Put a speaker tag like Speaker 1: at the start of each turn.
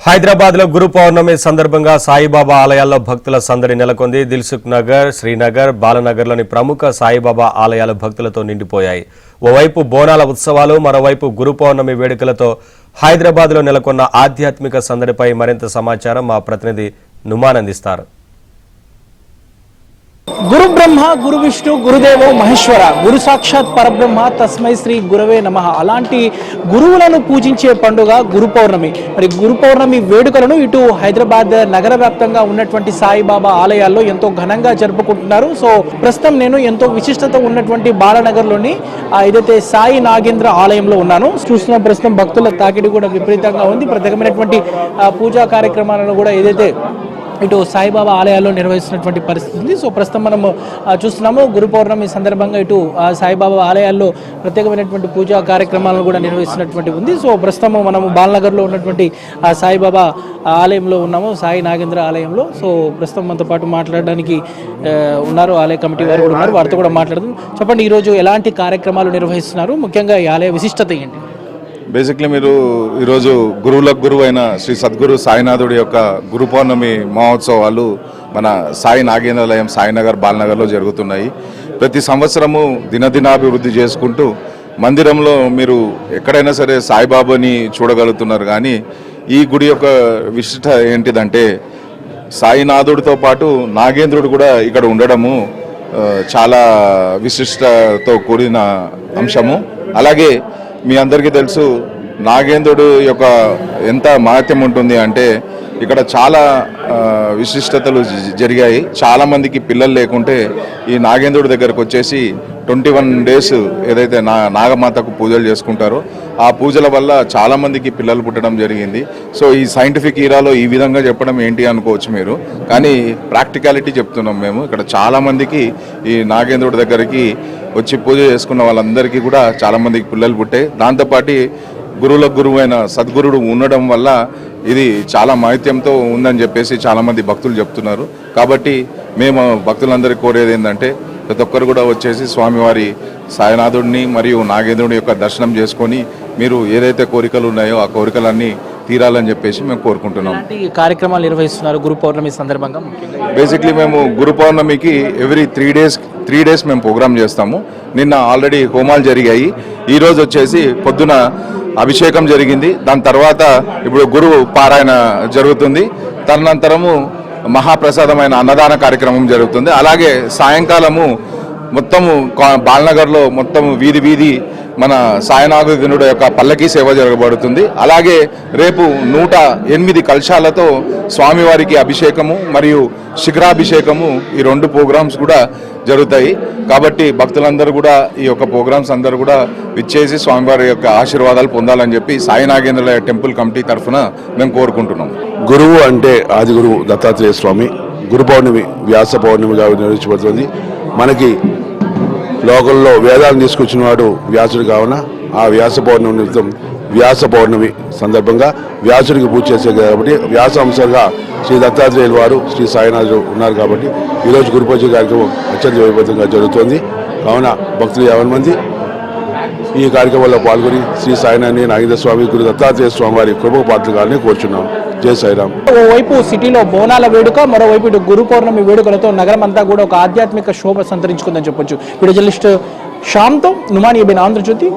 Speaker 1: హైదరాబాద్ లో గురు పౌర్ణమి సందర్భంగా సాయిబాబా ఆలయాల్లో భక్తుల సందడి నెలకొంది. దిల్సుఖ్ నగర్, శ్రీనగర్, బాలనగర్ లోని ప్రముఖ సాయిబాబా ఆలయాలు భక్తులతో నిండిపోయాయి. ఓవైపు బోనాల ఉత్సవాలు, మరోవైపు గురు పౌర్ణమి వేడుకలతో హైదరాబాద్ లో నెలకొన్న ఆధ్యాత్మిక సందడిపై మరింత సమాచారం మా ప్రతినిధి నుమాన్ అందిస్తారు.
Speaker 2: గురు బ్రహ్మ, గురు విష్ణు, గురుదేవో మహేశ్వర, గురు సాక్షాత్ పరబ్రహ్మ, తస్మై శ్రీ గురవే నమః. అలాంటి గురువులను పూజించే పండుగ గురు పౌర్ణమి. మరి గురు పౌర్ణమి వేడుకలను ఇటు హైదరాబాద్ నగర వ్యాప్తంగా ఉన్నటువంటి సాయిబాబా ఆలయాల్లో ఎంతో ఘనంగా జరుపుకుంటున్నారు. సో ప్రస్తుతం నేను ఎంతో విశిష్టత ఉన్నటువంటి బాలనగర్లోని ఏదైతే సాయి నాగేంద్ర ఆలయంలో ఉన్నాను. చూస్తున్న ప్రస్తుతం భక్తుల తాకిడి కూడా విపరీతంగా ఉంది. ప్రత్యేకమైనటువంటి పూజా కార్యక్రమాలను కూడా ఏదైతే ఇటు సాయిబాబా ఆలయాల్లో నిర్వహిస్తున్నటువంటి పరిస్థితి ఉంది. సో ప్రస్తుతం మనము చూస్తున్నాము గురు పౌర్ణమి సందర్భంగా ఇటు సాయిబాబా ఆలయాల్లో ప్రత్యేకమైనటువంటి పూజా కార్యక్రమాలను కూడా నిర్వహిస్తున్నటువంటి ఉంది. సో ప్రస్తుతం మనము బాలనగర్లో ఉన్నటువంటి సాయిబాబా ఆలయంలో ఉన్నాము, సాయి నాగేంద్ర ఆలయంలో. సో ప్రస్తుతం మనతో పాటు మాట్లాడడానికి ఉన్నారు ఆలయ కమిటీ వారు కూడా ఉన్నారు, వారితో కూడా మాట్లాడదాం. చెప్పండి, ఈరోజు ఎలాంటి కార్యక్రమాలు నిర్వహిస్తున్నారు, ముఖ్యంగా ఈ ఆలయ విశిష్టత ఏంటి?
Speaker 3: బేసిక్లీ మీరు ఈరోజు గురువులకు గురువు అయిన శ్రీ సద్గురు సాయినాథుడి యొక్క గురు పౌర్ణమి మహోత్సవాలు మన సాయి నాగేంద్రాలయం సాయినగర్ బాలనగర్లో జరుగుతున్నాయి. ప్రతి సంవత్సరము దినదినాభివృద్ధి చేసుకుంటూ మందిరంలో మీరు ఎక్కడైనా సరే సాయిబాబాని చూడగలుగుతున్నారు. కానీ ఈ గుడి యొక్క విశిష్టత ఏంటిదంటే సాయినాథుడితో పాటు నాగేంద్రుడు కూడా ఇక్కడ ఉండడము చాలా విశిష్టతో కూడిన అంశము. అలాగే మీ అందరికీ తెలుసు నాగేంద్రుడు యొక్క ఎంత మహత్యం ఉంటుంది అంటే ఇక్కడ చాలా విశిష్టతలు జరిగాయి. చాలామందికి పిల్లలు లేకుంటే ఈ నాగేంద్రుడి దగ్గరకు వచ్చేసి 21 days ఏదైతే నాగమాతకు పూజలు చేసుకుంటారో ఆ పూజల వల్ల చాలామందికి పిల్లలు పుట్టడం జరిగింది. సో ఈ సైంటిఫిక్ ఈరాలో ఈ విధంగా చెప్పడం ఏంటి అనుకోవచ్చు మీరు, కానీ ప్రాక్టికాలిటీ చెప్తున్నాం మేము. ఇక్కడ చాలామందికి ఈ నాగేంద్రుడి దగ్గరికి వచ్చి పూజ చేసుకున్న వాళ్ళందరికీ కూడా చాలామందికి పిల్లలు పుట్టాయి. దాంతోపాటు గురువులకు గురువు అయిన సద్గురుడు ఉండడం వల్ల ఇది చాలా మహత్యంతో ఉందని చెప్పేసి చాలామంది భక్తులు చెప్తున్నారు. కాబట్టి మేము భక్తులందరికీ కోరేది ఏంటంటే ప్రతి ఒక్కరు కూడా వచ్చేసి స్వామివారి సాయినాథుడిని మరియు నాగేంద్రుడి యొక్క దర్శనం చేసుకొని మీరు ఏదైతే కోరికలు ఉన్నాయో ఆ కోరికలన్నీ తీరాలని చెప్పేసి మేము కోరుకుంటున్నాం.
Speaker 2: కార్యక్రమాలు నిర్వహిస్తున్నారు గురు పౌర్ణమి సందర్భంగా?
Speaker 3: బేసిక్లీ మేము గురు పౌర్ణమికి ఎవ్రీ 3 days మేము ప్రోగ్రామ్ చేస్తాము. నిన్న ఆల్రెడీ హోమాలు జరిగాయి. ఈరోజు వచ్చేసి పొద్దున అభిషేకం జరిగింది. దాని తర్వాత ఇప్పుడు గురువు పారాయణ జరుగుతుంది. తదనంతరము మహాప్రసాదమైన అన్నదాన కార్యక్రమం జరుగుతుంది. అలాగే సాయంకాలము మొత్తము బాలనగర్లో మొత్తము వీధి మన సాయినాథుడి యొక్క పల్లకీ సేవ జరగబడుతుంది. అలాగే రేపు 108 కలశాలతో స్వామివారికి అభిషేకము మరియు శిఖరాభిషేకము ఈ 2 ప్రోగ్రామ్స్ కూడా జరుగుతాయి. కాబట్టి భక్తులందరూ కూడా ఈ యొక్క ప్రోగ్రామ్స్ అందరూ కూడా విచ్చేసి స్వామివారి యొక్క ఆశీర్వాదాలు పొందాలని చెప్పి సాయి నాగేంద్రాలయ టెంపుల్ కమిటీ తరఫున మేము కోరుకుంటున్నాం.
Speaker 4: గురువు అంటే ఆది గురువు దత్తాత్రేయ స్వామి. గురు పౌర్ణమి వ్యాస పౌర్ణమిగా నిర్వహించబడుతుంది. మనకి లోకల్లో వేదాలను తీసుకొచ్చిన వాడు వ్యాసుడు కావున ఆ వ్యాస పౌర్ణమి నిమిత్తం వ్యాస పౌర్ణమి సందర్భంగా వ్యాసుడికి పూజ చేసే కాబట్టి వ్యాస అంశంగా శ్రీ దత్తాత్రేయుల వారు శ్రీ సాయినాథుడు ఉన్నారు. కాబట్టి ఈరోజు గురు పూజ కార్యక్రమం అత్యంత వైభవంగా జరుగుతోంది. కావున భక్తులు 50 మంది ఈ కార్యక్రమంలో పాల్గొని శ్రీ సాయినాథుని నాగేంద్ర స్వామి, గురు దత్తాత్రేయ స్వామి వారి కృపకు పాత్రగానే కోరుచున్నాం. జై సాయిరామ్.
Speaker 2: ఓవైపు సిటీలో బోనాల వేడుక, మరోవైపు ఇటు గురు పౌర్ణమి వేడుకలతో నగరం అంతా కూడా ఒక ఆధ్యాత్మిక శోభ సంతరించుకుందని చెప్పొచ్చు. వీడియో జర్నలిస్ట్ శ్యామ్తో నుమాన్, ఆంధ్రజ్యోతి.